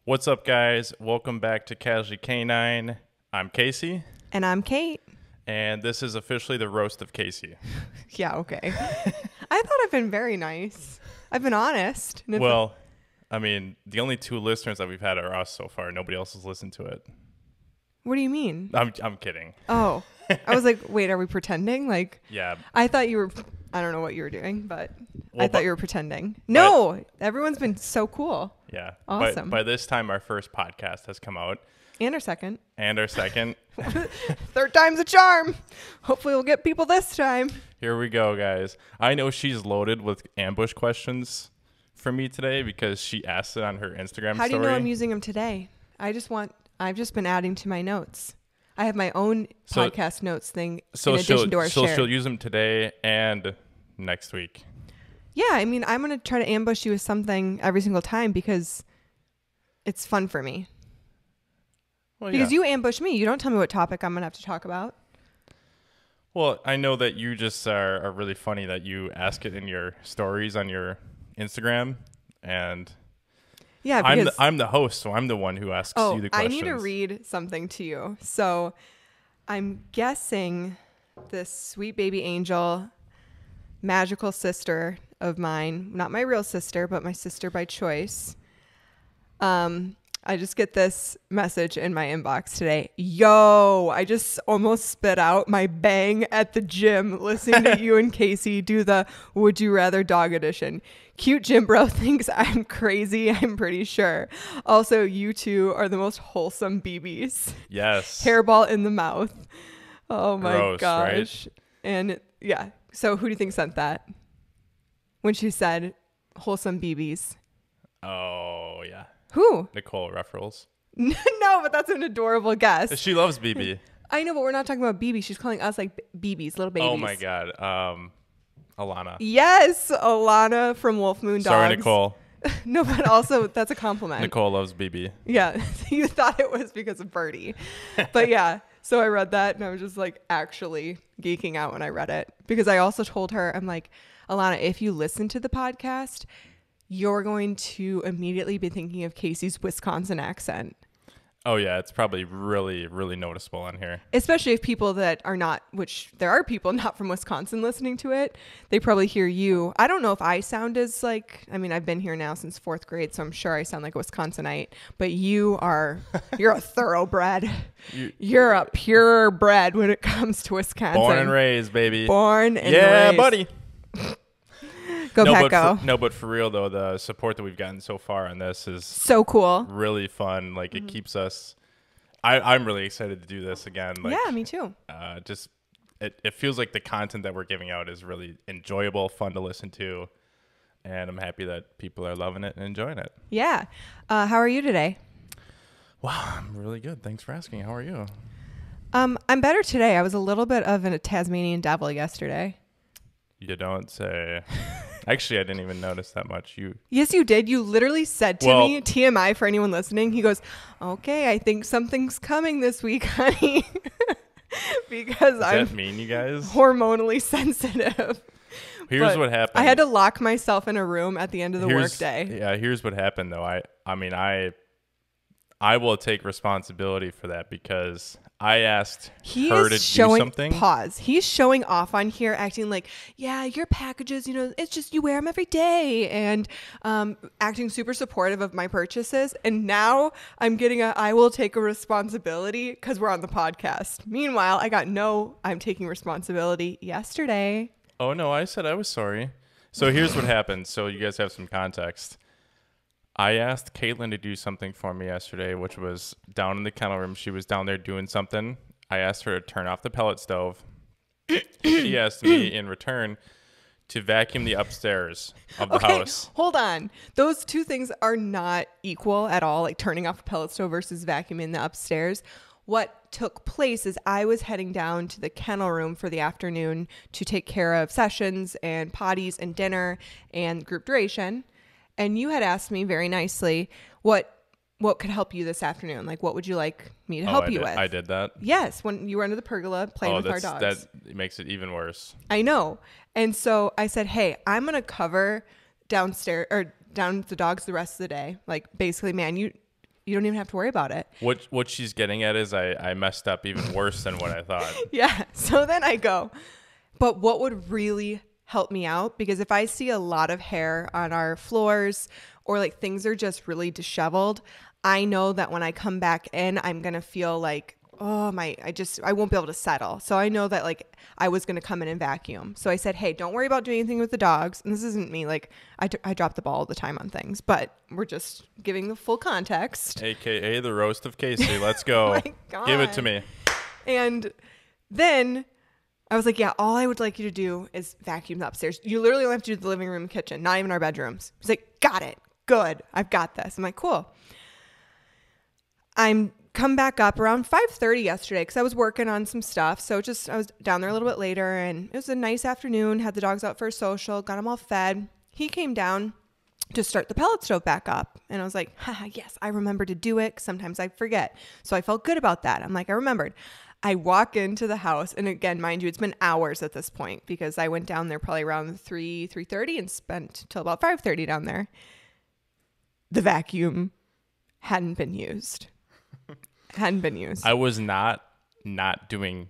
What's up, guys? Welcome back to Casually KANE9. I'm Casey. And I'm Kate. And this is officially the roast of Casey. Yeah, okay. I thought I've been very nice. I've been honest. Well, I mean, the only two listeners that we've had are us so far. Nobody else has listened to it. What do you mean? I'm kidding. Oh, I was like, wait, are we pretending? Like, Yeah. I thought you were, I don't know what you were doing, but I thought you were pretending. No, everyone's been so cool. Yeah. Awesome. By this time, our first podcast has come out. And our second. Third time's a charm. Hopefully we'll get people this time. Here we go, guys. I know she's loaded with ambush questions for me today because she asked it on her Instagram story. How do you know I'm using them today? I've just been adding to my notes. I have my own podcast notes thing in addition to our share. So she'll use them today and next week. Yeah, I mean, I'm going to try to ambush you with something every single time because it's fun for me. Well, because you ambush me. You don't tell me what topic I'm going to have to talk about. Well, I know that you just are really funny that you ask it in your stories on your Instagram. And yeah, I'm the host, so I'm the one who asks you the questions. I need to read something to you. So I'm guessing this sweet baby angel, magical sister of mine, not my real sister, but my sister by choice. I just get this message in my inbox today. Yo, I just almost spit out my bang at the gym listening to you and Casey do the Would You Rather Dog Edition. Cute gym bro thinks I'm crazy, I'm pretty sure. Also, you two are the most wholesome BBs. Yes. Hairball in the mouth. Oh my Gross, gosh. Right? And yeah, so who do you think sent that? When she said wholesome BBs. Oh, yeah. Who? Nicole Ruffles. No, but that's an adorable guess. She loves BB. I know, but we're not talking about BB. She's calling us like BBs, little babies. Oh, my God. Alana. Yes, Alana from Wolf Moon Dogs. Sorry, Nicole. No, but also that's a compliment. Nicole loves BB. Yeah, you thought it was because of Birdie. But yeah, so I read that and I was just like actually geeking out when I read it. Because I also told her, I'm like, Alana, if you listen to the podcast, you're going to immediately be thinking of Casey's Wisconsin accent. Oh, yeah. It's probably really, really noticeable on here. Especially if people that are not, which there are people not from Wisconsin listening to it, they probably hear you. I don't know if I sound as like, I mean, I've been here now since 4th grade, so I'm sure I sound like a Wisconsinite, but you're a thoroughbred. You're a purebred when it comes to Wisconsin. Born and raised, baby. Born and raised. Yeah, buddy. But for real though, the support that we've gotten so far on this is so cool, really fun. Like it keeps us. I'm really excited to do this again. Like, yeah, me too. It feels like the content that we're giving out is really enjoyable, fun to listen to, and I'm happy that people are loving it and enjoying it. Yeah. How are you today? Wow, I'm really good. Thanks for asking. How are you? I'm better today. I was a little bit of a Tasmanian devil yesterday. You don't say. Actually, I didn't even notice that much. Yes, you did. You literally said to me, TMI for anyone listening, he goes, okay, I think something's coming this week, honey. Because I'm that mean, you guys? Hormonally sensitive. Here's what happened. I had to lock myself in a room at the end of the workday. Yeah, here's what happened, though. I will take responsibility for that because I asked her to do something. Pause. He's showing off on here, acting like, yeah, your packages, it's just you wear them every day, and acting super supportive of my purchases. And now I'm getting I will take a responsibility because we're on the podcast. Meanwhile, I'm taking responsibility yesterday. Oh, no, I said I was sorry. So here's what happened. So you guys have some context. I asked Caitlin to do something for me yesterday, which was down in the kennel room. She was down there doing something. I asked her to turn off the pellet stove. She asked me in return to vacuum the upstairs of the house. Hold on. Those two things are not equal at all, like turning off a pellet stove versus vacuuming the upstairs. What took place is I was heading down to the kennel room for the afternoon to take care of sessions and potties and dinner and group duration. And you had asked me very nicely what could help you this afternoon. Like, what would you like me to help you with? I did that? Yes, when you were under the pergola playing with our dogs. That makes it even worse. I know. And so I said, hey, I'm going to cover downstairs or down with the dogs the rest of the day. Like, basically, man, you don't even have to worry about it. What she's getting at is I messed up even worse than what I thought. Yeah. So then I go, but what would really help me out? Because if I see a lot of hair on our floors or like things are just really disheveled, I know that when I come back in, I'm going to feel like, oh I won't be able to settle. So I know that like I was going to come in and vacuum. So I said, hey, don't worry about doing anything with the dogs. And this isn't me. Like I drop the ball all the time on things, but we're just giving the full context. AKA the roast of Casey. Let's go. My God. Give it to me. And then I was like, yeah, all I would like you to do is vacuum the upstairs. You literally only have to do the living room and kitchen, not even our bedrooms. He's like, got it. Good. I've got this. I'm like, cool. I'm come back up around 5:30 yesterday because I was working on some stuff. So I was down there a little bit later, and it was a nice afternoon. Had the dogs out for a social, got them all fed. He came down to start the pellet stove back up. And I was like, haha, yes, I remember to do it. Sometimes I forget. So I felt good about that. I'm like, I remembered. I walk into the house, and again, mind you, it's been hours at this point because I went down there probably around 3:30 and spent till about 5:30 down there. The vacuum hadn't been used. I was not doing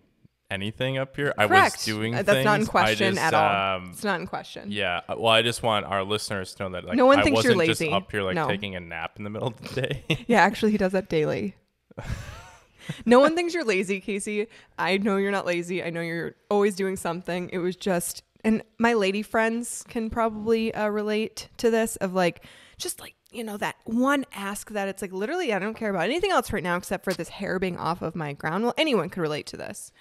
anything up here. Correct. I was doing things. That's not in question at all. It's not in question. Yeah. Well, I just want our listeners to know that like no one I thinks wasn't you're lazy. just up here like No. taking a nap in the middle of the day. Yeah, actually, he does that daily. No one thinks you're lazy, Casey. I know you're not lazy. I know you're always doing something. It was just, and my lady friends can probably relate to this of like, just like, you know, that one ask that it's like, literally, I don't care about anything else right now except for this hair being off of my ground. Well, anyone could relate to this.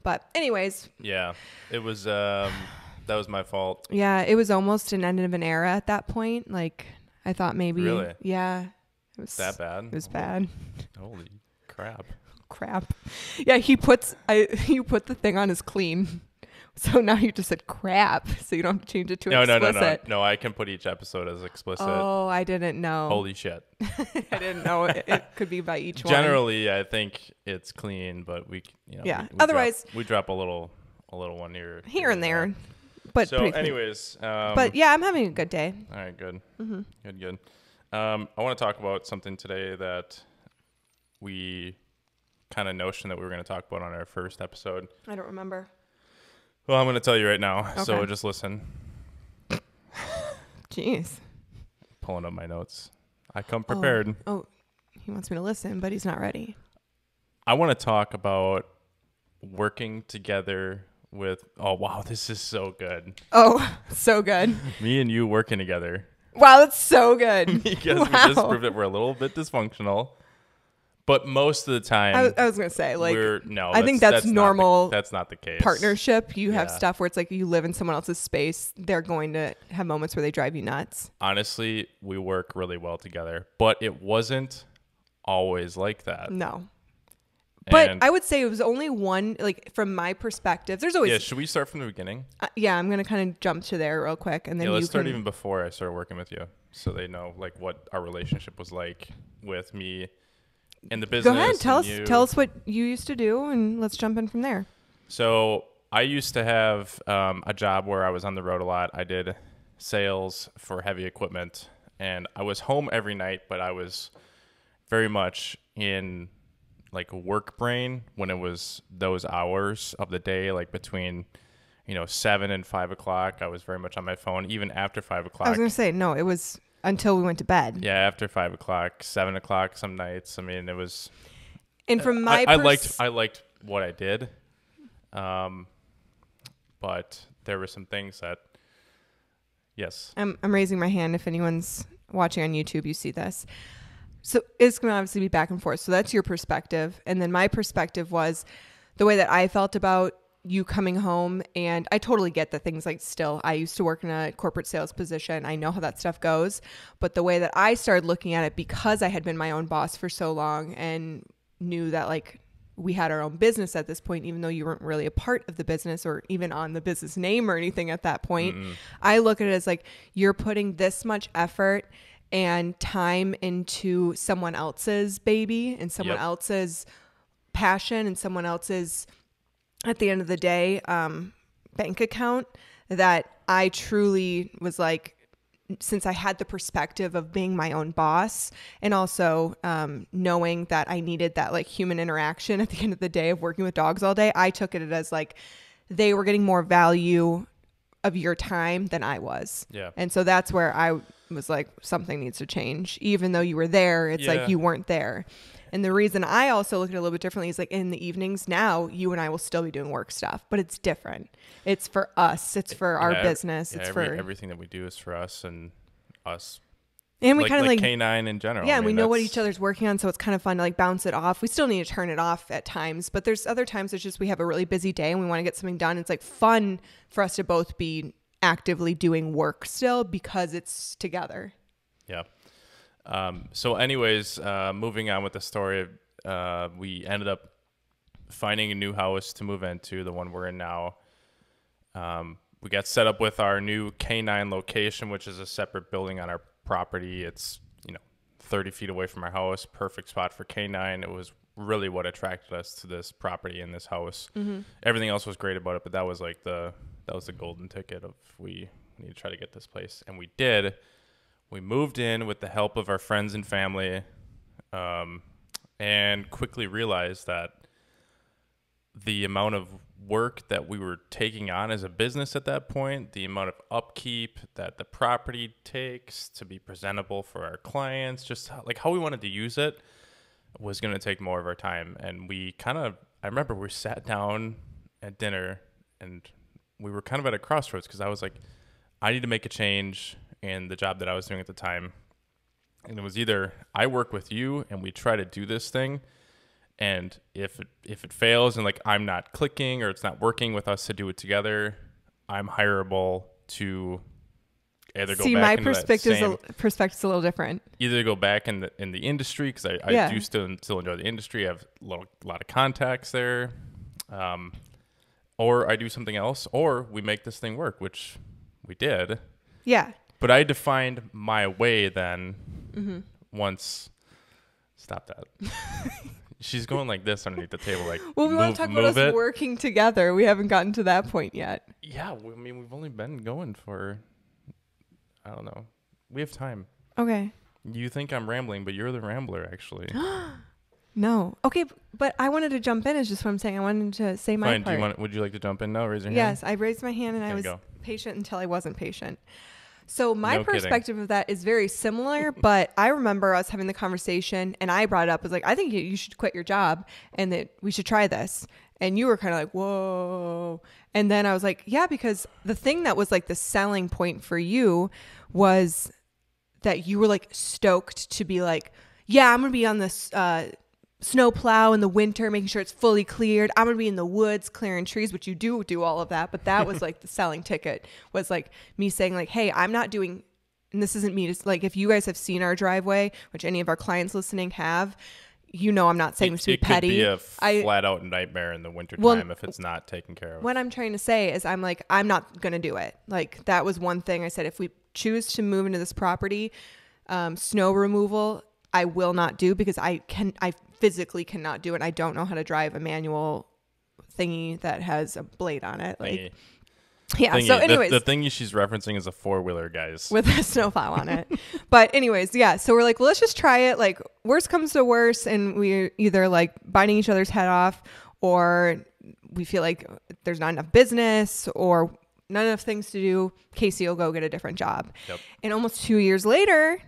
But anyways. Yeah, it was, that was my fault. Yeah, it was almost an end of an era at that point. Like, I thought maybe. Really? Yeah. It was that bad? It was bad. Holy crap. Yeah, you put the thing on as clean. So now you just said crap. So you don't have to change it to explicit. No, I can put each episode as explicit. Oh, I didn't know. Holy shit. I didn't know it could be by each one. Generally, I think it's clean, but we otherwise we drop a little one here and there. But so anyways, but yeah, I'm having a good day. All right, good. Mm-hmm. Good. I want to talk about something today that we kind of notion that we were going to talk about on our first episode. I don't remember. Well, I'm going to tell you right now, okay. So just listen. Jeez. Pulling up my notes. I come prepared. Oh, he wants me to listen, but he's not ready. I want to talk about working together with, oh, wow, this is so good. Oh, so good. Me and you working together. Wow, that's so good. Because we just proved that we're a little bit dysfunctional. But most of the time, I was going to say, like, I think that's normal. That's not the case. Partnership. You have stuff where it's like you live in someone else's space. They're going to have moments where they drive you nuts. Honestly, we work really well together, but it wasn't always like that. No. But I would say it was only one, like, from my perspective. There's always. Yeah, should we start from the beginning? Yeah, I'm going to kind of jump to there real quick. And then let's start even before I started working with you so they know, like, what our relationship was like with me. In the business. Go ahead. Tell us what you used to do, and let's jump in from there. So I used to have a job where I was on the road a lot. I did sales for heavy equipment, and I was home every night, but I was very much in like work brain when it was those hours of the day, like between 7 and 5 o'clock. I was very much on my phone, even after 5 o'clock. I was gonna say no. It was until we went to bed. Yeah, after 5 o'clock, 7 o'clock some nights. I mean, it was. And from my I liked what I did, but there were some things that. Yes. I'm raising my hand. If anyone's watching on YouTube, you see this. So it's going to obviously be back and forth. So that's your perspective, and then my perspective was the way that I felt about you coming home. And I totally get that things like still, I used to work in a corporate sales position. I know how that stuff goes, but the way that I started looking at it, because I had been my own boss for so long and knew that like we had our own business at this point, even though you weren't really a part of the business or even on the business name or anything at that point, I look at it as like, you're putting this much effort and time into someone else's baby and someone else's passion and someone else's, at the end of the day, bank account, that I truly was like, since I had the perspective of being my own boss and also knowing that I needed that like human interaction at the end of the day of working with dogs all day, I took it as like they were getting more value of your time than I was. Yeah. And so that's where I was like, something needs to change. Even though you were there, it's like you weren't there. And the reason I also look at it a little bit differently is like in the evenings now, you and I will still be doing work stuff, but it's different. It's for us. It's for our business. Yeah, it's for everything that we do is for us and us. And we kind of like KANE9 in general. Yeah, and we know what each other's working on, so it's kind of fun to like bounce it off. We still need to turn it off at times, but there's other times it's just we have a really busy day and we want to get something done. It's like fun for us to both be actively doing work still because it's together. Yeah. So anyways, moving on with the story, we ended up finding a new house to move into, the one we're in now. We got set up with our new KANE9 location, which is a separate building on our property. It's, 30 feet away from our house, perfect spot for KANE9. It was really what attracted us to this property and this house. Mm-hmm. Everything else was great about it, but that was like that was the golden ticket of we need to try to get this place. And we did. We moved in with the help of our friends and family, and quickly realized that the amount of work that we were taking on as a business at that point, the amount of upkeep that the property takes to be presentable for our clients, just how we wanted to use it was going to take more of our time. And I remember we sat down at dinner and we were kind of at a crossroads because I was like, I need to make a change in the job that I was doing at the time. And it was either I work with you and we try to do this thing, and if it fails and like I'm not clicking or it's not working with us to do it together, I'm hireable to either go back my into perspective's a little different. Either go back in the industry because I do still enjoy the industry. I have a lot of contacts there, or I do something else, or we make this thing work, which we did. Yeah. But I defined my way then once. Stop that. She's going like this underneath the table. Like, well, we want to talk about us working together. We haven't gotten to that point yet. Yeah. We've only been going for, I don't know. We have time. Okay. You think I'm rambling, but you're the rambler, actually. No. Okay, but I wanted to jump in is just what I'm saying. I wanted to say my part. Would you like to jump in now? Raise your hand. Yes, I raised my hand and I was patient until I wasn't patient. So my perspective of that is very similar, but I remember us having the conversation and I brought it up as like, I think you should quit your job and that we should try this. And you were kind of like, whoa. And then I was like, yeah, because the thing that was like the selling point for you was that you were like stoked to be like, yeah, I'm going to be on this snow plow in the winter, making sure it's fully cleared. I'm going to be in the woods clearing trees, which you do all of that. But that was like the selling ticket was like me saying like, hey, I'm not doing, and this isn't me. Just like if you guys have seen our driveway, which any of our clients listening have, I'm not saying this to be petty. It could be a flat out nightmare in the wintertime if it's not taken care of. What I'm trying to say is I'm like, I'm not going to do it. Like that was one thing I said, if we choose to move into this property, snow removal, I will not do because I physically cannot do it. I don't know how to drive a manual thingy that has a blade on it. Like, yeah. Thingy. So anyways, the thing she's referencing is a 4-wheeler, guys, with a snowplow on it. But anyways, yeah. So we're like, well, let's just try it. Like worst comes to worst. And we either like biting each other's head off or we feel like there's not enough business or not enough things to do. Casey will go get a different job. Yep. And almost 2 years later,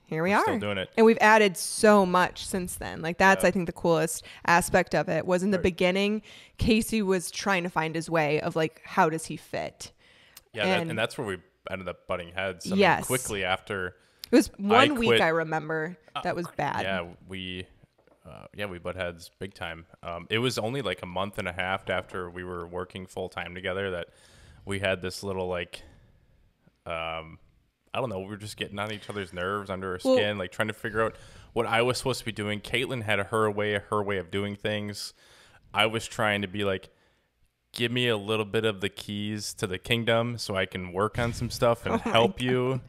here we are still doing it. And we've added so much since then. Like that's, I think the coolest aspect of it was in the beginning, Casey was trying to find his way of like, how does he fit? Yeah. And that's where we ended up butting heads. I mean, quickly after it was 1 week. I remember that was bad. Yeah. We butt heads big time. It was only like a month and a half after we were working full time together that we had this little like, I don't know. We were just getting on each other's nerves, under our skin, like trying to figure out what I was supposed to be doing. Caitlin had her way of doing things. I was trying to be like, give me a little bit of the keys to the kingdom so I can work on some stuff and help you,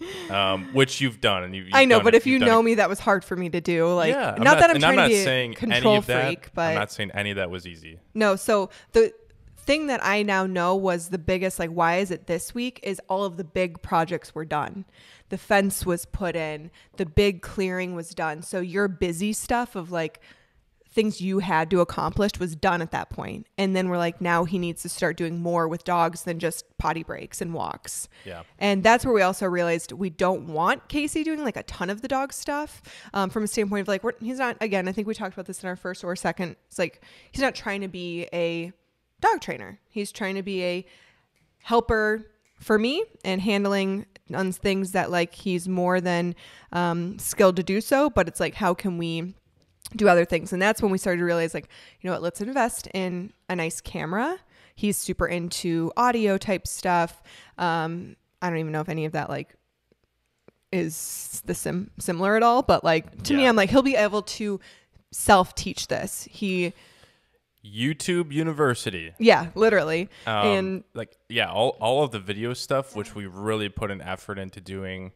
which you've done. And I know, but if you know me, that was hard for me to do. Like, yeah, not that I'm trying to be a control freak, but I'm not saying any of that was easy. No. So the thing that I now know was the biggest, like, why is it this week, is all of the big projects were done. The fence was put in, the big clearing was done. So your busy stuff of like things you had to accomplish was done at that point. And then we're like, now he needs to start doing more with dogs than just potty breaks and walks. Yeah. And that's where we also realized we don't want Casey doing like a ton of the dog stuff, from a standpoint of like, he's not, again, I think we talked about this in our first or second. It's like, he's not trying to be a dog trainer. He's trying to be a helper for me and handling on things that like he's more than skilled to do so. But it's like, how can we do other things? And that's when we started to realize, like, you know what, let's invest in a nice camera. He's super into audio type stuff. I don't even know if any of that like is the similar at all, but like to me, I'm like, he'll be able to self-teach this. YouTube University. Yeah, literally. And like, yeah, all of the video stuff, which we really put an effort into doing.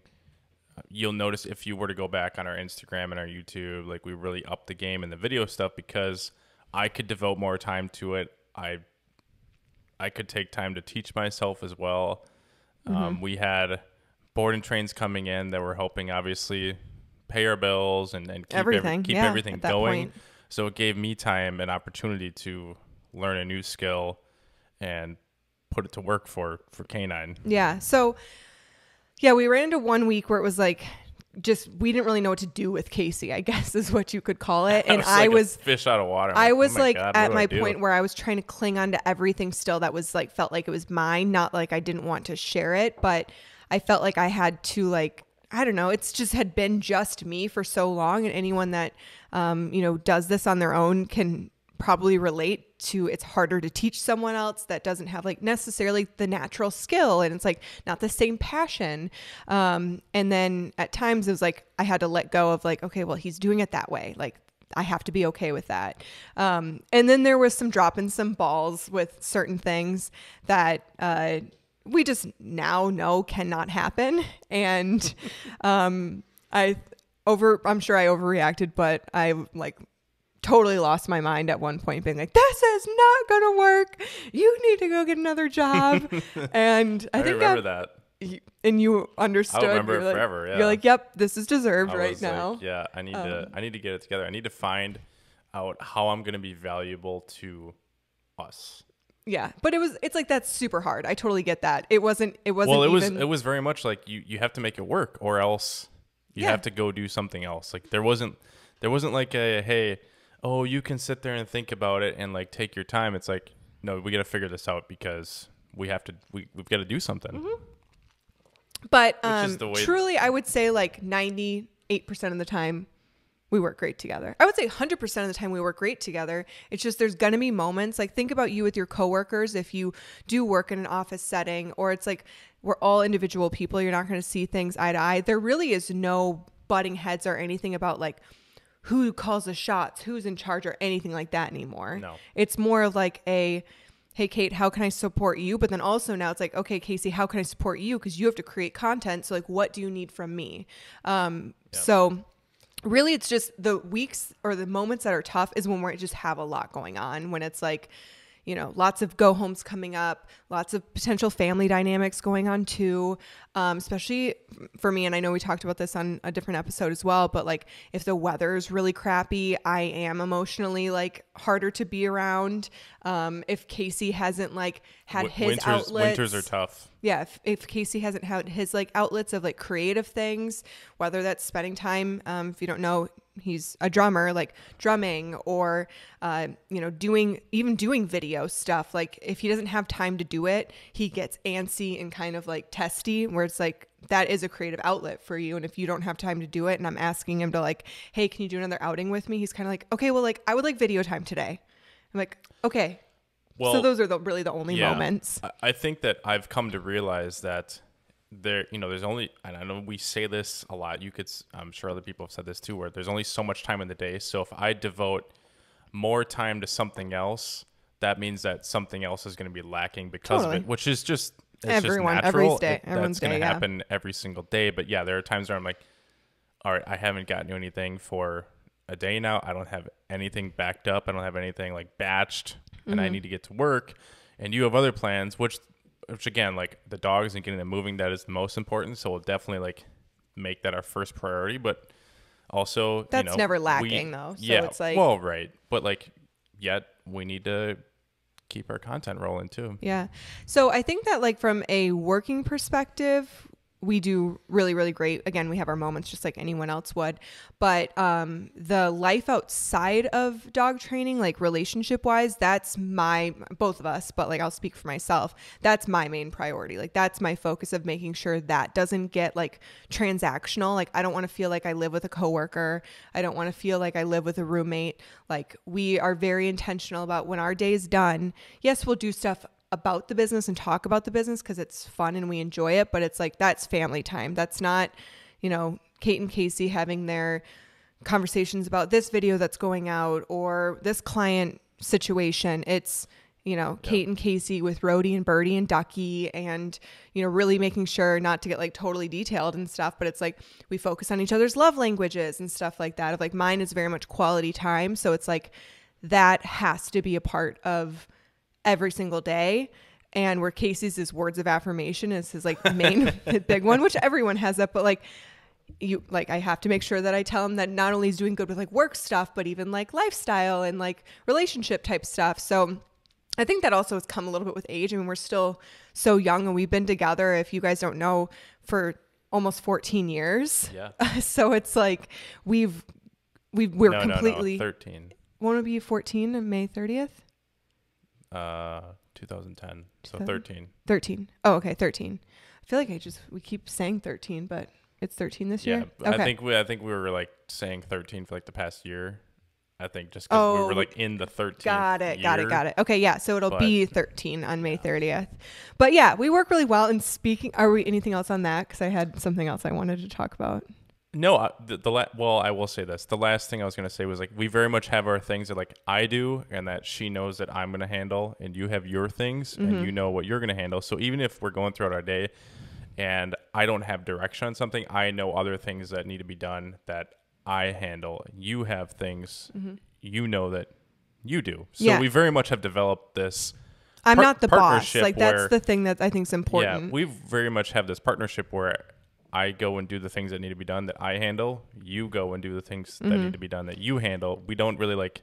You'll notice if you were to go back on our Instagram and our YouTube, like we really upped the game in the video stuff because I could devote more time to it. I could take time to teach myself as well. We had board and trains coming in that were helping obviously pay our bills and keep everything going. Point. So it gave me time and opportunity to learn a new skill and put it to work for KANE9. Yeah. So yeah, we ran into 1 week where it was like, just, we didn't really know what to do with Casey, I guess is what you could call it. And I was fish out of water. I was like at my point where I was trying to cling on to everything still that was like, felt like it was mine. Not like I didn't want to share it, but I felt like I had to, like, I don't know. It's just had been just me for so long. And anyone that, does this on their own can probably relate to, it's harder to teach someone else that doesn't have like necessarily the natural skill, and it's like not the same passion. And then at times it was like I had to let go of like, okay, well, he's doing it that way, like I have to be okay with that. And then there was some dropping some balls with certain things that we just now know cannot happen. And I'm sure I overreacted, but I like totally lost my mind at one point being like, this is not going to work. You need to go get another job. And I think remember that. And you understood. I'll remember it like, forever. Yeah. You're like, yep, this is deserved right now. Like, yeah, I need to get it together. I need to find out how I'm going to be valuable to us. Yeah. But it's like, that's super hard. I totally get that. It was very much like you have to make it work or else you have to go do something else. Like there wasn't like a, hey, oh, you can sit there and think about it and like take your time. It's like, no, we got to figure this out because we've got to do something. Mm-hmm. But truly, I would say like 98% of the time we work great together. I would say 100% of the time we work great together. It's just there's going to be moments, like think about you with your coworkers if you do work in an office setting, or it's like we're all individual people. You're not going to see things eye to eye. There really is no butting heads or anything about like who calls the shots, who's in charge, or anything like that anymore. No. It's more of like a, hey, Kate, how can I support you? But then also now it's like, okay, Casey, how can I support you? Because you have to create content. So like, what do you need from me? So really it's just the weeks or the moments that are tough is when we just have a lot going on, when it's like, lots of go homes coming up, lots of potential family dynamics going on too. Especially for me. And I know we talked about this on a different episode as well, but like if the weather's really crappy, I am emotionally like harder to be around. If Casey hasn't like had his outlets. Winters are tough. Yeah. If Casey hasn't had his like outlets of like creative things, whether that's spending time, if you don't know, he's a drummer, like drumming or, doing video stuff. Like if he doesn't have time to do it, he gets antsy and kind of like testy, where it's like, that is a creative outlet for you. And if you don't have time to do it, and I'm asking him to like, hey, can you do another outing with me? He's kind of like, okay, well, like I would like video time today. I'm like, okay. Well, so those are really the only moments. I think that I've come to realize that there's only, and I know we say this a lot, I'm sure other people have said this too, where there's only so much time in the day. So if I devote more time to something else, that means that something else is going to be lacking because of it, which is just, it's just natural. That's going to happen every single day. But yeah, there are times where I'm like, all right, I haven't gotten to anything for a day now. I don't have anything backed up. I don't have anything like batched and I need to get to work. and you have other plans, which again, like the dogs and getting them moving, that is the most important. So we'll definitely like make that our first priority, but also, that's never lacking though. So it's like, well, right. But like, yet we need to keep our content rolling too. Yeah. So I think that like from a working perspective, we do really, really great. Again, we have our moments just like anyone else would. But the life outside of dog training, like relationship wise, that's both of us, but like I'll speak for myself. That's my main priority. Like that's my focus of making sure that doesn't get like transactional. Like I don't want to feel like I live with a coworker. I don't want to feel like I live with a roommate. Like we are very intentional about when our day is done. Yes, we'll do stuff about the business and talk about the business because it's fun and we enjoy it, but it's like that's family time. That's not, Kate and Casey having their conversations about this video that's going out or this client situation. It's Kate and Casey with Rhody and Birdie and Ducky and really making sure not to get like totally detailed and stuff, but it's like we focus on each other's love languages and stuff like that. Of like mine is very much quality time, so it's like that has to be a part of every single day. And where Casey's is words of affirmation is his like main big one, which everyone has that, but like I have to make sure that I tell him that not only he's doing good with like work stuff, but even like lifestyle and like relationship type stuff. So I think that also has come a little bit with age. I mean, we're still so young and we've been together, if you guys don't know, for almost 14 years. Yeah. So it's like we're completely 13. Won't it be 14 on May 30th? 2010. So 13. 13. Oh, okay. 13. I feel like we keep saying 13, but it's 13 this year. Yeah. Okay. I think we were like saying 13 for like the past year. I think just because we were like in the 13th Got it. year. Okay. Yeah. So it'll be 13 on May 30th. But yeah, we work really well. And are we anything else on that? Because I had something else I wanted to talk about. No, I will say this. The last thing I was going to say was like, we very much have our things that like I do and that she knows that I'm going to handle, and you have your things and you know what you're going to handle. So even if we're going throughout our day and I don't have direction on something, I know other things that need to be done that I handle. You have things you know that you do. So we very much have developed this I'm not the boss. Like where, that's the thing that I think is important. Yeah, we very much have this partnership where I go and do the things that need to be done that I handle. You go and do the things that need to be done that you handle. We don't really like,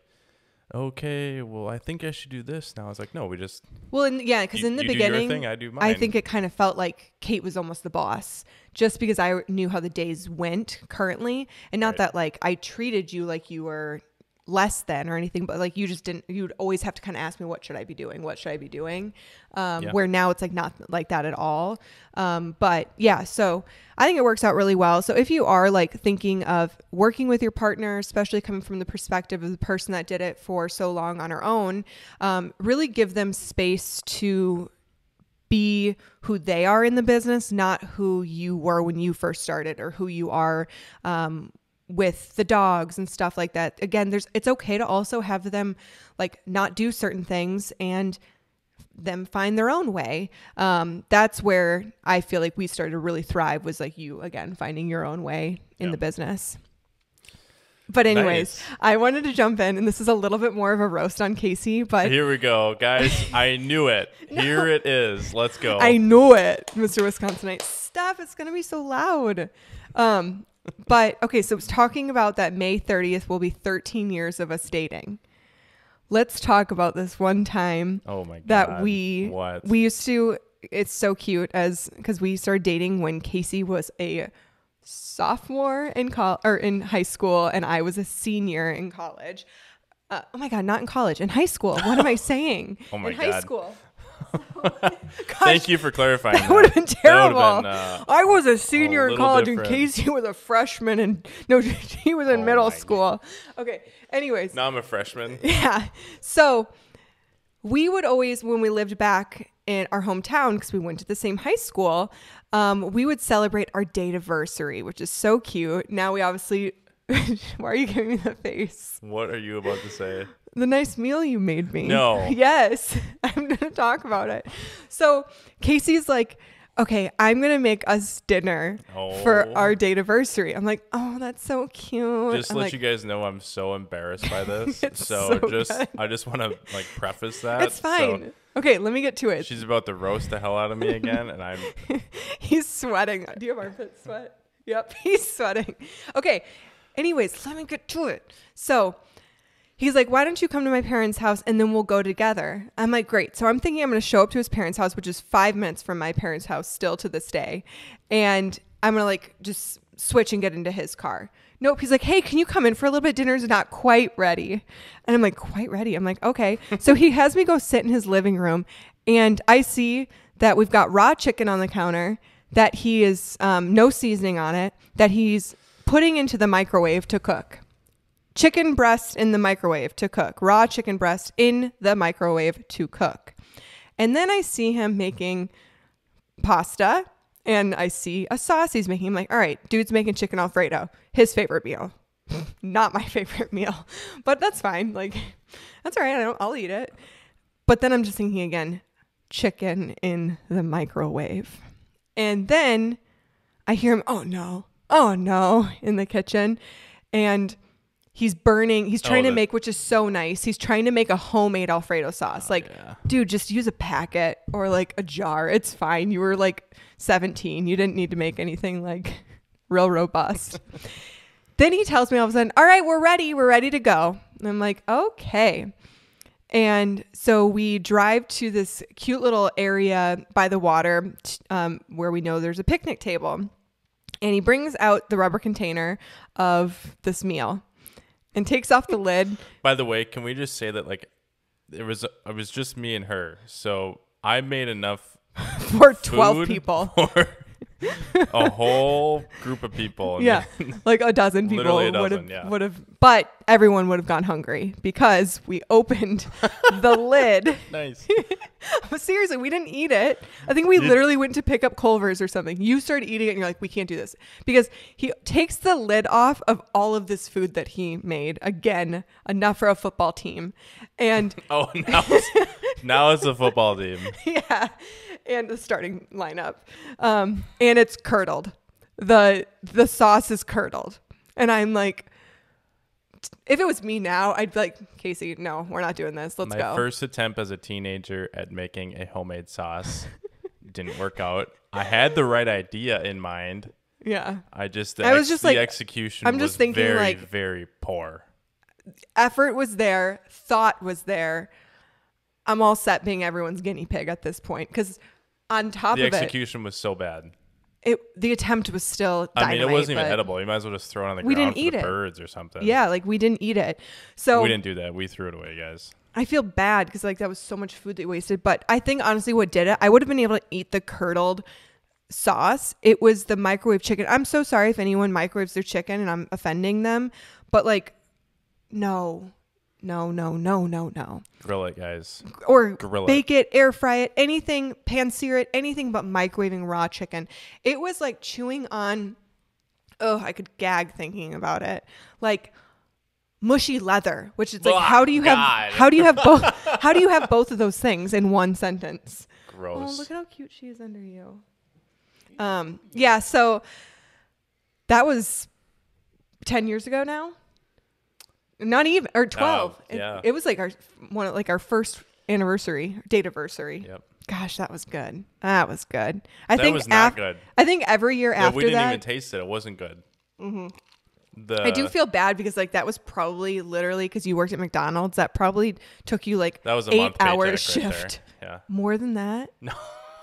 okay, well, I think I should do this now. I was like, no, we just. Well, because in the beginning, do your thing, I do mine. I think it kind of felt like Kate was almost the boss just because I knew how the days went currently. And not that like I treated you like you were less than or anything, but like you just didn't, you'd always have to kind of ask me, what should I be doing? Where now it's like not like that at all. But yeah, so I think it works out really well. So if you are like thinking of working with your partner, especially coming from the perspective of the person that did it for so long on her own, really give them space to be who they are in the business, not who you were when you first started or who you are, with the dogs and stuff like that. Again, it's okay to also have them like not do certain things and them find their own way. That's where I feel like we started to really thrive, was like you, again, finding your own way in the business. But anyways, nice. I wanted to jump in, and this is a little bit more of a roast on Casey, but here we go, guys. I knew it. No. Here it is. Let's go. I knew it, Mr. Wisconsinite. Stop. It's going to be so loud. But okay, so it's talking about that May 30th will be 13 years of us dating. Let's talk about this one time that we used to, it's so cute because we started dating when Casey was a sophomore in high school and I was a senior in college. Oh my God, not in college, in high school. What am I saying? Oh my God. In high school. Gosh, thank you for clarifying. That would have been terrible. I was a senior in college and Casey was a freshman, and no, he was in middle school. Okay. Anyways. Now I'm a freshman. Yeah. So we would always, when we lived back in our hometown, because we went to the same high school, we would celebrate our date-iversary, which is so cute. Now we obviously, why are you giving me the face? What are you about to say? The nice meal you made me. No. Yes. I'm going to talk about it. So Casey's like, okay, I'm going to make us dinner for our date anniversary. I'm like, oh, that's so cute. Just I'm let like, you guys know I'm so embarrassed by this. so I just want to like preface that. it's fine. So okay, let me get to it. she's about to roast the hell out of me again, and I'm. He's sweating. Do you have armpit sweat? Yep, he's sweating. Okay, anyways, let me get to it. So he's like, why don't you come to my parents' house and then we'll go together? I'm like, great. So I'm thinking I'm going to show up to his parents' house, which is 5 minutes from my parents' house still to this day. And I'm going to like just switch and get into his car. Nope. He's like, hey, can you come in for a little bit? Dinner's not quite ready. And I'm like, quite ready? I'm like, okay. So he has me go sit in his living room and I see that we've got raw chicken on the counter, that he is no seasoning on it, that he's putting into the microwave to cook. Chicken breast in the microwave to cook. Raw chicken breast in the microwave to cook. And then I see him making pasta and I see a sauce he's making. I'm like, all right, dude's making chicken Alfredo. His favorite meal. Not my favorite meal, but that's fine. Like, that's all right. I'll eat it. But then I'm just thinking again, chicken in the microwave. And then I hear him, oh no, in the kitchen. And he's trying to make, which is so nice. He's trying to make a homemade Alfredo sauce. Dude, just use a packet or like a jar. It's fine. You were like 17. You didn't need to make anything like real robust. Then he tells me all of a sudden, all right, we're ready. We're ready to go. And I'm like, okay. And so we drive to this cute little area by the water where we know there's a picnic table. And he brings out the rubber container of this meal and takes off the lid. By the way, can we just say that like it was just me and her, so I made enough for 12 people. For a whole group of people. Yeah, like a dozen people would have, but everyone would have gone hungry because we opened the lid. Nice. Seriously, we didn't eat it. I think we literally went to pick up Culver's or something. You started eating it and you're like, we can't do this because he takes the lid off of all of this food that he made. Again, enough for a football team. And now it's a football team. Yeah. And the starting lineup. And it's curdled. The sauce is curdled. And I'm like, if it was me now, I'd be like, Casey, no, we're not doing this. Let's go. My first attempt as a teenager at making a homemade sauce didn't work out. I had the right idea in mind. Yeah. The execution I'm just was thinking very, like, very poor. Effort was there. Thought was there. I'm all set being everyone's guinea pig at this point because on top of it, the execution was so bad. The attempt was still dynamite. I mean, it wasn't even edible. You might as well just throw it on the ground didn't for eat the it. birds or something. Yeah, like we didn't eat it. So we didn't do that. We threw it away, guys. I feel bad because like that was so much food that we wasted. But I think honestly what did it, I would have been able to eat the curdled sauce. It was the microwave chicken. I'm so sorry if anyone microwaves their chicken and I'm offending them. But like, no. Grill it, guys. Or Grill bake it, air fry it, anything, pan-sear it, anything but microwaving raw chicken. It was like chewing on, I could gag thinking about it. Like mushy leather, which is like, how do you have both of those things in one sentence? Gross. Oh, look at how cute she is under you. Yeah, so that was 10 years ago now. Not even, or 12. Yeah. It was like our first anniversary, date anniversary. Yep. Gosh, that was good. That was good. That was not good. I think every year after that. We didn't even taste it. It wasn't good. Mm-hmm. I do feel bad because like that was probably literally because you worked at McDonald's. That probably took you like that was a 8-hour shift. Right there. Yeah. More than that? No.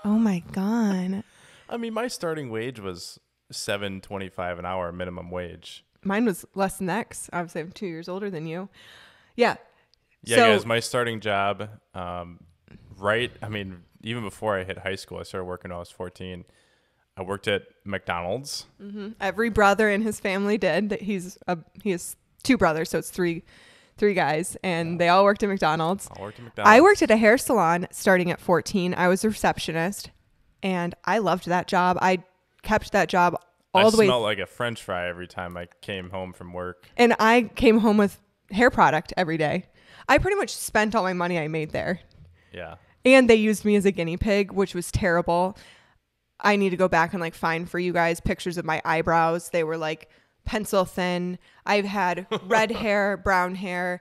Oh my God. I mean, my starting wage was $7.25 an hour minimum wage. Mine was less than that 'cause obviously I'm 2 years older than you. Yeah. Yeah, guys, my starting job, even before I hit high school, I started working when I was 14. I worked at McDonald's. Mm-hmm. Every brother in his family did. He has 2 brothers, so it's three guys, and they all worked at McDonald's. I worked at a hair salon starting at 14. I was a receptionist, and I loved that job. I kept that job all the way. I smelled like a French fry every time I came home from work. And I came home with hair product every day. I pretty much spent all my money I made there. Yeah. And they used me as a guinea pig, which was terrible. I need to go back and like find for you guys pictures of my eyebrows. They were like pencil thin. I've had red hair, brown hair,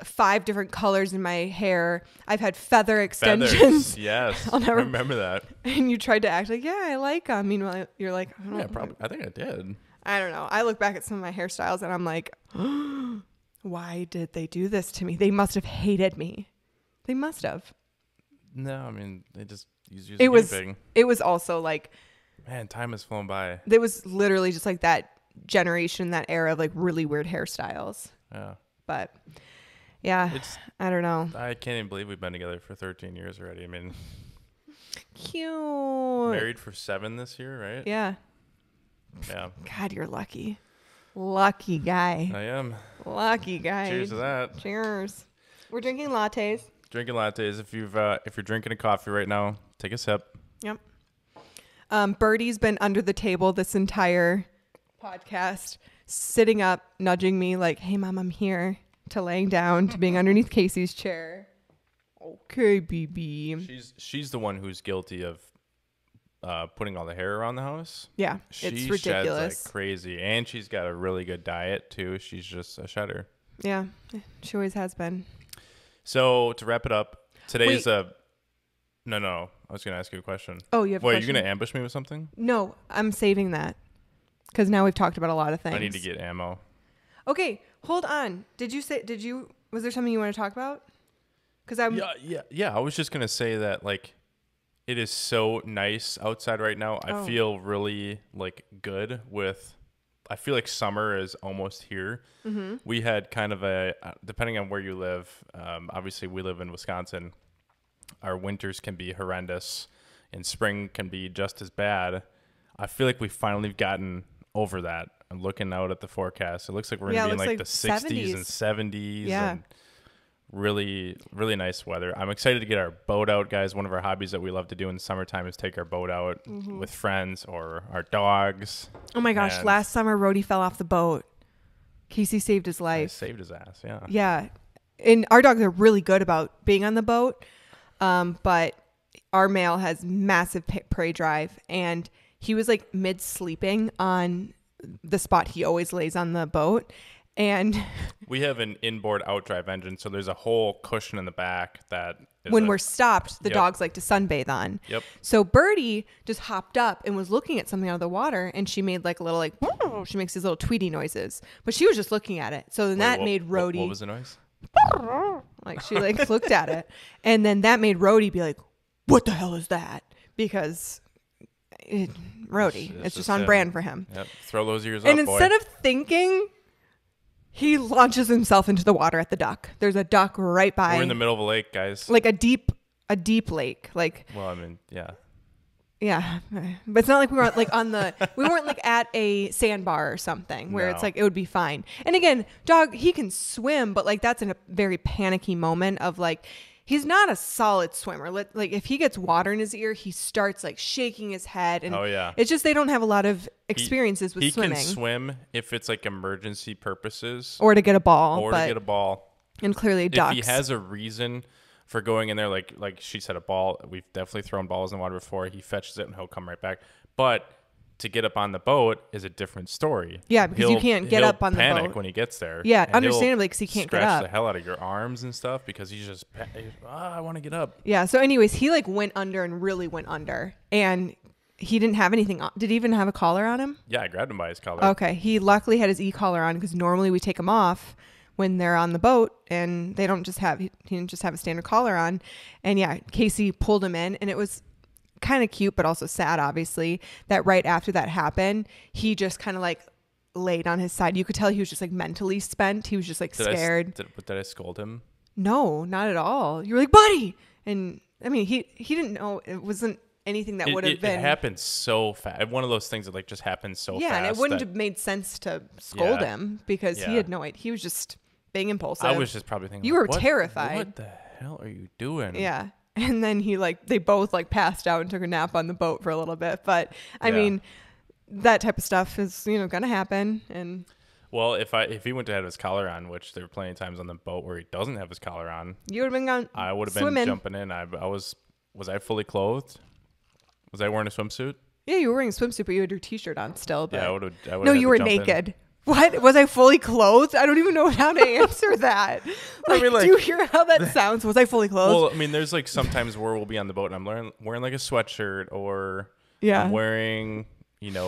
5 different colors in my hair. I've had feather extensions. Feathers, yes. I'll never I remember that. And you tried to act like, yeah, I like them. Meanwhile, you're like, I don't Yeah, know. probably. I think I did. I don't know. I look back at some of my hairstyles and I'm like, why did they do this to me? They must have hated me. They must have. No, I mean, they just used It was. big. It was also like, Man, time has flown by. it was literally just like that generation, that era of like really weird hairstyles. Yeah. But yeah, I don't know. I can't even believe we've been together for 13 years already. I mean, Cute. married for 7 this year, right? Yeah. Yeah. God, you're lucky. Lucky guy. I am. Lucky guy. Cheers to that. Cheers. We're drinking lattes. Drinking lattes. If you're drinking a coffee right now, take a sip. Yep. Birdie's been under the table this entire podcast, sitting up, nudging me like, hey, Mom, I'm here, to laying down, to being underneath Casey's chair. Okay, BB. She's the one who's guilty of putting all the hair around the house. Yeah, She it's sheds ridiculous. like crazy. And she's got a really good diet, too. She's just a shedder. Yeah, she always has been. So, to wrap it up, today's Wait. No. I was going to ask you a question. Oh, you have a Wait, are you question? going to ambush me with something? No, I'm saving that because now we've talked about a lot of things. I need to get ammo. Okay, hold on. Was there something you want to talk about? Because Yeah. I was just going to say that, like, it is so nice outside right now. I feel really, like, good with... I feel like summer is almost here. Mm-hmm. We had kind of depending on where you live, obviously we live in Wisconsin. Our winters can be horrendous and spring can be just as bad. I feel like we finally gotten over that. I'm looking out at the forecast. It looks like we're going to be in like the 60s and 70s. Yeah. And really, really nice weather. I'm excited to get our boat out, guys. One of our hobbies that we love to do in the summertime is take our boat out with friends or our dogs. Oh my gosh, And last summer Rhody fell off the boat. Casey saved his I life. saved his ass, yeah. Yeah. And our dogs are really good about being on the boat. But our male has massive prey drive, and he was like mid sleeping on the spot he always lays on the boat. And we have an inboard outdrive engine, so there's a whole cushion in the back that is when we're stopped, the Yep. dogs like to sunbathe on. Yep. So Birdie just hopped up and was looking at something out of the water, and she made like a little she makes these little tweety noises, but she was just looking at it. So then that made Rhody What was the noise? like she like looked at it, and then that made Rhody be like, what the hell is that? Because Rhody, it's just on him. brand for him. Yep. Throw those ears And up, boy. instead of thinking, he launches himself into the water at the duck. There's a duck right by, We're in the middle of a lake, guys. like a deep lake. Like, Well, I mean, yeah. yeah, but it's not like we weren't like we weren't like at a sandbar or something where it's No. like it would be fine. And again, dog, he can swim, but like that's in a very panicky moment of like, he's not a solid swimmer. Like if he gets water in his ear, he starts like shaking his head. And Oh, yeah. it's just they don't have a lot of experiences with He swimming. can swim if it's like emergency purposes Or to get a ball. or to get a ball. And clearly ducks. If he has a reason for going in there, like she said, a ball, we've definitely thrown balls in the water before. He fetches it and he'll come right back. But to get up on the boat is a different story. Yeah, because you can't get up on the boat. He'll panic when he gets there. Yeah, and understandably, because he can't get scratch up. the hell out of your arms and stuff because he's just, I want to get up. Yeah. So anyways, he like went under and really went under. And he didn't have anything on. Did he even have a collar on him? Yeah, I grabbed him by his collar. Okay. He luckily had his e-collar on because normally we take him off when they're on the boat and they don't just have, he didn't just have a standard collar on. And yeah, Casey pulled him in, and it was kind of cute, but also sad, obviously, that right after that happened, he just kind of like laid on his side. You could tell he was just like mentally spent. He was just like scared. Did I scold him? No, not at all. You were like, buddy. And I mean, he didn't know it wasn't anything that would have been. It happened so fast. One of those things that like just happened so fast. Yeah, and it wouldn't have made sense to scold him because he had no idea. He was just being impulsive. I was just probably thinking, you were terrified. What the hell are you doing? Yeah. And then they both like passed out and took a nap on the boat for a little bit. But I mean, that type of stuff is, going to happen. And well, if he went to have his collar on, which there were plenty of times on the boat where he doesn't have his collar on, you would have been gone. I would have swimming. been jumping in. Was I fully clothed? Was I wearing a swimsuit? Yeah, you were wearing a swimsuit, but you had your t-shirt on still. But Yeah, I would. no, you were naked. What? Was I fully clothed? I don't even know how to answer that. Like, do you hear how that sounds? Was I fully clothed? Well, I mean, there's like sometimes where we'll be on the boat and I'm wearing like a sweatshirt or I'm wearing,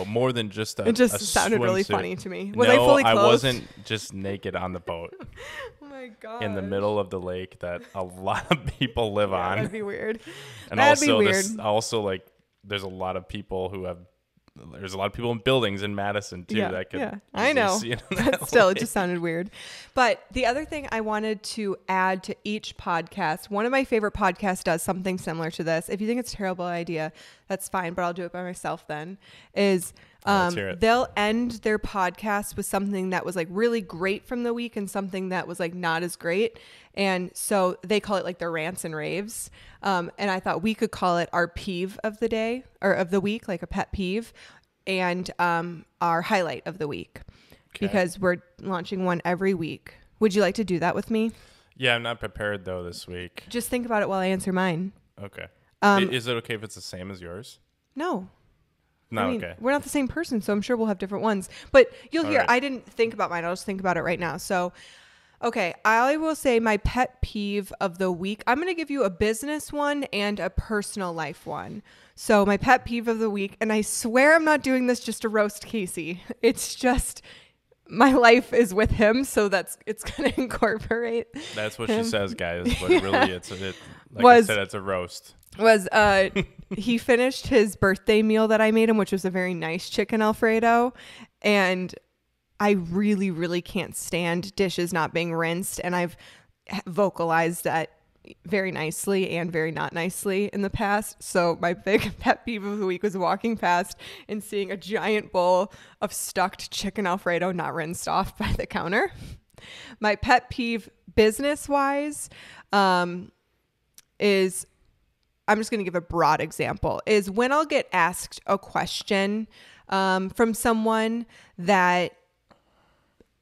more than just a It just a sounded really swimsuit. funny to me. Was I fully clothed? I wasn't just naked on the boat. Oh my god! In the middle of the lake that a lot of people live on. That'd be weird. And that'd be also like there's a lot of people there's a lot of people in buildings in Madison too that could I know. See it but still, it just sounded weird. But the other thing I wanted to add to each podcast, one of my favorite podcasts does something similar to this. If you think it's a terrible idea, that's fine, but I'll do it by myself then, is they'll end their podcast with something that was like really great from the week and something that was like not as great. And so they call it like their rants and raves. And I thought we could call it our peeve of the day or of the week, like a pet peeve, and our highlight of the week, because we're launching one every week. Would you like to do that with me? Yeah, I'm not prepared though this week. Just think about it while I answer mine. Okay. Is it okay if it's the same as yours? No. No, okay. We're not the same person, so I'm sure we'll have different ones. But you'll hear, right. I didn't think about mine. I'll just think about it right now. So, okay, I will say my pet peeve of the week. I'm going to give you a business one and a personal life one. So my pet peeve of the week, and I swear I'm not doing this just to roast Casey. It's just my life is with him, so it's going to incorporate. That's what him. She says, guys. But really, I said, it's a roast. He finished his birthday meal that I made him, which was a very nice chicken Alfredo, and I really, really can't stand dishes not being rinsed, and I've vocalized that very nicely and very not nicely in the past. So my big pet peeve of the week was walking past and seeing a giant bowl of stucked chicken Alfredo not rinsed off by the counter. My pet peeve business-wise is, I'm just going to give a broad example, is when I'll get asked a question from someone that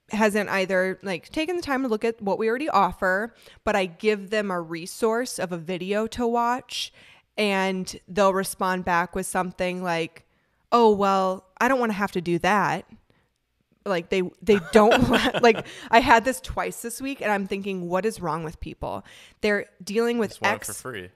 hasn't either like taken the time to look at what we already offer, but I give them a resource of a video to watch and they'll respond back with something like, oh, well, I don't want to have to do that. Like they don't like, I had this twice this week and I'm thinking, what is wrong with people? They're dealing with Just want it for free.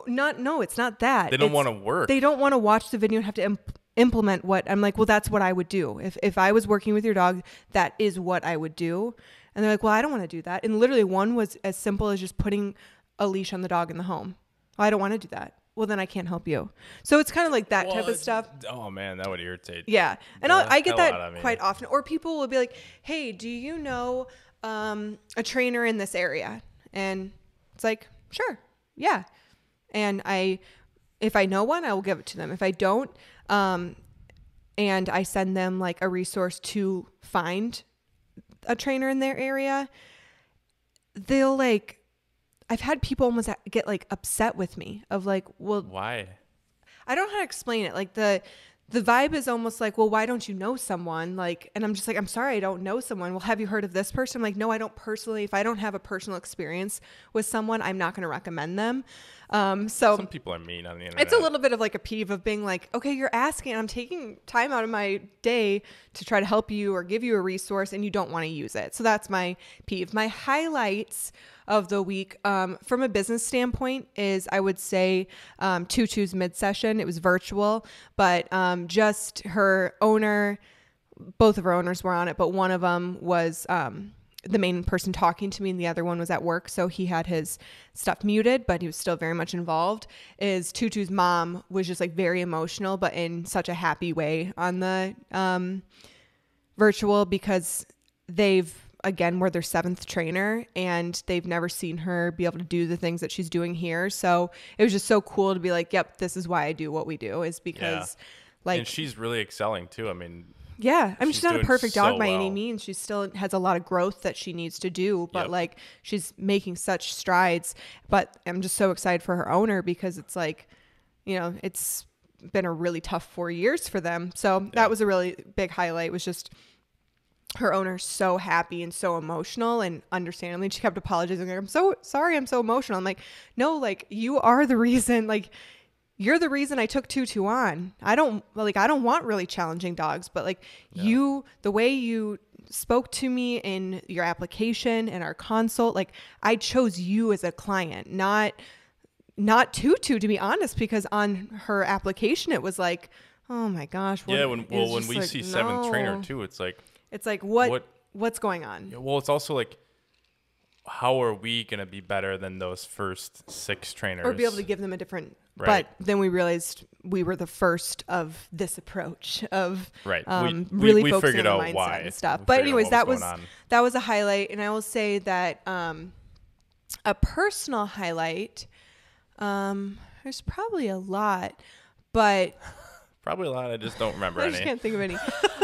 No, it's not that. They don't want to work. They don't want to watch the video and have to implement what I'm like, well, that's what I would do. If I was working with your dog, that is what I would do. And they're like, well, I don't want to do that. And literally one was as simple as just putting a leash on the dog in the home. Well, I don't want to do that. Well, then I can't help you. So it's kind of like that type of stuff. Oh man, that would irritate. Yeah. And I get that quite often. Or people will be like, hey, do you know a trainer in this area? And it's like, sure. Yeah. And if I know one, I will give it to them. If I don't, and I send them like a resource to find a trainer in their area, they'll like, I've had people almost get like upset with me of like, well, why? I don't know how to explain it. Like the vibe is almost like, well, why don't you know someone? Like, and I'm just like, I'm sorry, I don't know someone. Well, have you heard of this person? I'm like, no, I don't personally. If I don't have a personal experience with someone, I'm not going to recommend them. So some people are mean on the internet. It's a little bit of like a peeve of being like, okay, you're asking, and I'm taking time out of my day to try to help you or give you a resource, and you don't want to use it. So that's my peeve. My highlights of the week from a business standpoint is, I would say, Tutu's mid-session. It was virtual, but just her owner, both of her owners were on it, but one of them was the main person talking to me and the other one was at work. So he had his stuff muted, but he was still very much involved. Tutu's mom was just like very emotional, but in such a happy way on the virtual, because we're their 7th trainer and they've never seen her be able to do the things that she's doing here. So it was just so cool to be like, yep, this is why I do what we do, is because and she's really excelling too. I mean, yeah. I mean, she's not a perfect dog by any well. means. She still has a lot of growth that she needs to do, but like she's making such strides. But I'm just so excited for her owner, because it's like, it's been a really tough 4 years for them. So that was a really big highlight, was just her owner's so happy and so emotional, and understandably she kept apologizing. Like, I'm so sorry, I'm so emotional. I'm like, no, like you are the reason, like you're the reason I took Tutu on. I don't want really challenging dogs, but like the way you spoke to me in your application and our consult, like I chose you as a client, not Tutu, to be honest, because on her application, it was like, oh my gosh. When we see Seven Trainer too, it's like what's going on? Well, it's also like, how are we going to be better than those first 6 trainers? Or be able to give them a different, but then we realized we were the first of this approach of really focusing figured on out the mindset why. and stuff. But anyways, that was a highlight. And I will say that a personal highlight, there's probably a lot, but probably a lot. I just don't remember I any. just can't think of any.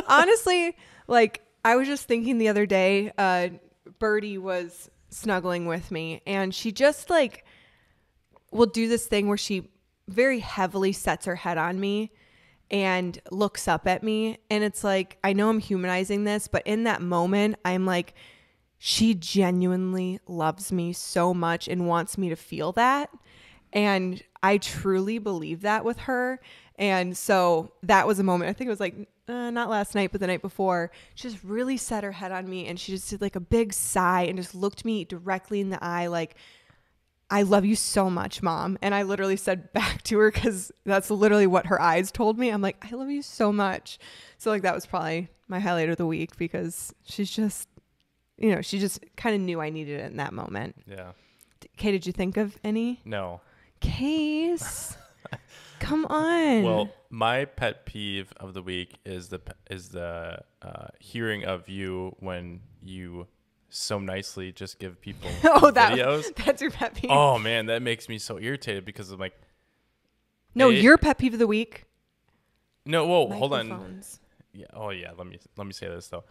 Honestly, like I was just thinking the other day, Birdie was snuggling with me, and she just like will do this thing where she very heavily sets her head on me and looks up at me. And it's like, I know I'm humanizing this, but in that moment, I'm like, she genuinely loves me so much and wants me to feel that. And I truly believe that with her. And so that was a moment. I think it was like, not last night, but the night before, she just really set her head on me, and she just did like a big sigh and just looked me directly in the eye like, I love you so much, Mom. And I literally said back to her, because that's literally what her eyes told me. I'm like, I love you so much. So like that was probably my highlight of the week, because she's just, she just kind of knew I needed it in that moment. Yeah. Kay, did you think of any? No. Case. Come on. Well, my pet peeve of the week is the hearing of you when you so nicely just give people videos. That's your pet peeve. Oh man, that makes me so irritated, because I'm like, no, your pet peeve of the week. No, whoa, hold on. Yeah. Oh yeah. Let me say this though.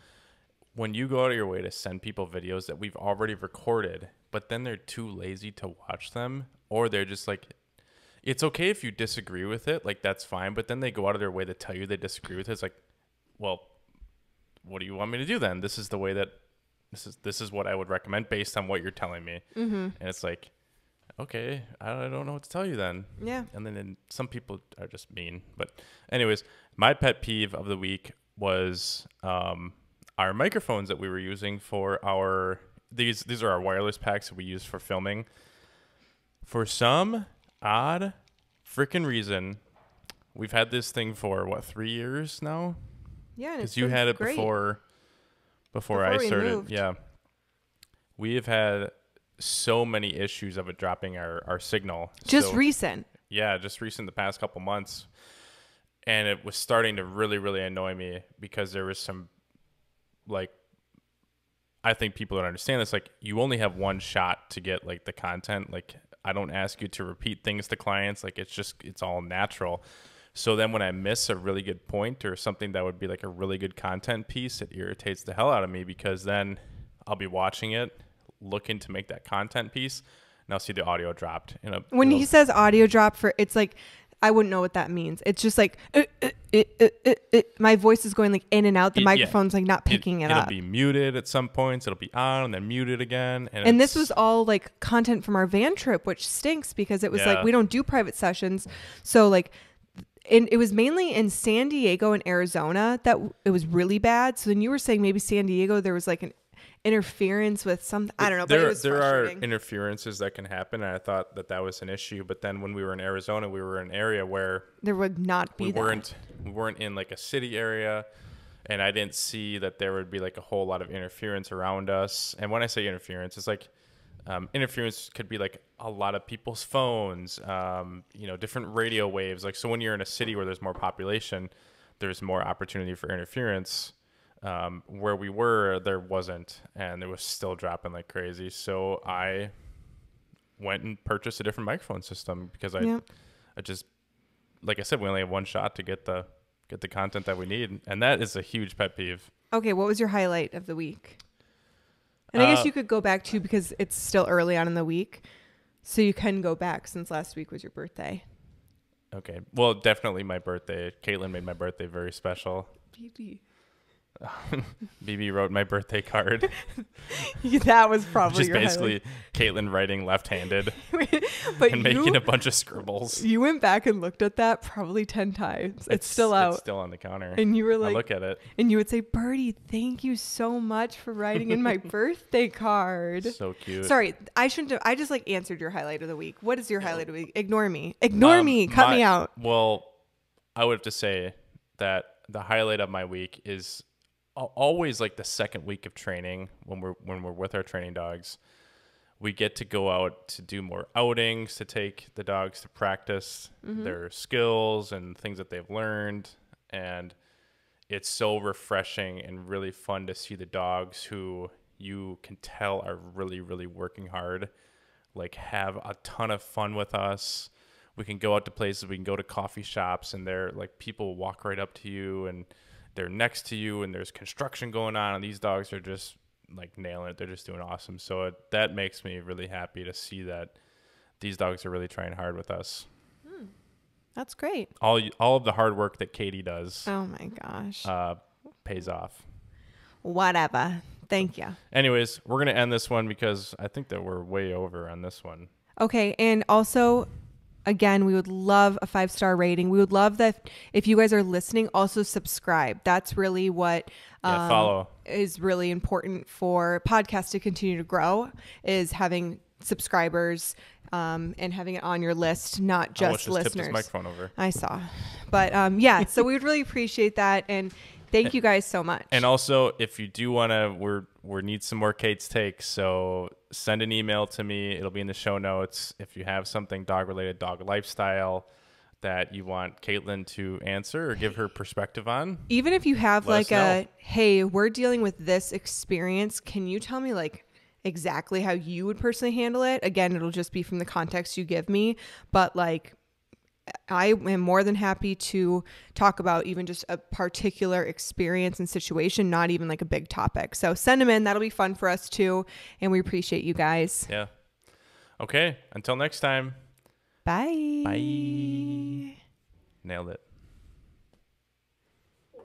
When you go out of your way to send people videos that we've already recorded, but then they're too lazy to watch them, or they're just like, it's okay if you disagree with it, like that's fine, but then they go out of their way to tell you they disagree with it. It's like, well, what do you want me to do then? This is the way that this is what I would recommend based on what you're telling me. Mm-hmm. And it's like, okay, I don't know what to tell you then. Yeah. And then some people are just mean. But anyways, my pet peeve of the week was our microphones that we were using for these are our wireless packs that we use for filming. For some odd freaking reason, we've had this thing for 3 years now? Yeah, because you had it great. before I started. Moved. Yeah, we have had so many issues of it dropping our signal. Just recent. Yeah, just recent, the past couple months, and it was starting to really, really annoy me, because there was some, like, I think people don't understand this. Like, you only have one shot to get like the content. Like, I don't ask you to repeat things to clients. Like, it's all natural. So then when I miss a really good point or something that would be like a really good content piece, it irritates the hell out of me, because then I'll be watching it, looking to make that content piece, and I'll see the audio dropped. When he says audio drop, it's like, I wouldn't know what that means. It's just like, my voice is going like in and out. The microphone's like not picking it up. It'll be muted at some points. It'll be on and then muted again. And this was all like content from our van trip, which stinks, because it was like, we don't do private sessions. So like, and it was mainly in San Diego and Arizona that it was really bad. So then you were saying maybe San Diego, there was like an interference with some, I don't know, but it was frustrating. Are interferences that can happen, and I thought that was an issue. But then when we were in Arizona, we were in an area where there would not be we weren't in like a city area, and I didn't see that there would be like a whole lot of interference around us. And when I say interference, it's like interference could be like a lot of people's phones, different radio waves. Like, so when you're in a city where there's more population, there's more opportunity for interference. Where we were, there wasn't, and it was still dropping like crazy. So I went and purchased a different microphone system, because I just, like I said, we only have one shot to get the content that we need, and that is a huge pet peeve. Okay, what was your highlight of the week? And I guess you could go back too, because it's still early on in the week, so you can go back since last week was your birthday. Okay, well, definitely my birthday. Caitlin made my birthday very special. Baby. BB wrote my birthday card. That was probably Just your basically Caitlin writing left-handed but and making a bunch of scribbles. You went back and looked at that probably 10 times. It's still out. It's still on the counter. And you were like, I look at it. And you would say, Birdie, thank you so much for writing in my birthday card. So cute. Sorry, I shouldn't have. I just like answered your highlight of the week. What is your highlight of the week? Ignore me. Ignore me. Cut me out. Well, I would have to say that the highlight of my week is always like the second week of training when we're with our training dogs. We get to go out to do more outings, to take the dogs to practice their skills and things that they've learned. And it's so refreshing and really fun to see the dogs who you can tell are really, really working hard, like have a ton of fun with us. We can go out to places, we can go to coffee shops, and they're like, people walk right up to you and they're next to you and there's construction going on, and these dogs are just like nailing it. They're just doing awesome. So that makes me really happy to see that these dogs are really trying hard with us. That's great. All of the hard work that Katie does. Oh my gosh. Pays off. Whatever. Thank you. Anyways, we're going to end this one because I think that we're way over on this one. Okay. And also, again, we would love a 5-star rating. We would love that if you guys are listening, also subscribe. That's really what follow is really important for podcasts to continue to grow, is having subscribers and having it on your list, not just listeners. Tip this microphone over. I saw. But yeah, so we would really appreciate that. And thank you guys so much. And also, if you do want to, we need some more Kate's takes. So send an email to me. It'll be in the show notes. If you have something dog-related, dog lifestyle that you want Caitlin to answer or give her perspective on. Even if you have like hey, we're dealing with this experience, can you tell me like exactly how you would personally handle it? Again, it'll just be from the context you give me. But like, I am more than happy to talk about even just a particular experience and situation, not even like a big topic. So send them in. That'll be fun for us too. And we appreciate you guys. Yeah. Okay. Until next time. Bye. Bye. Nailed it.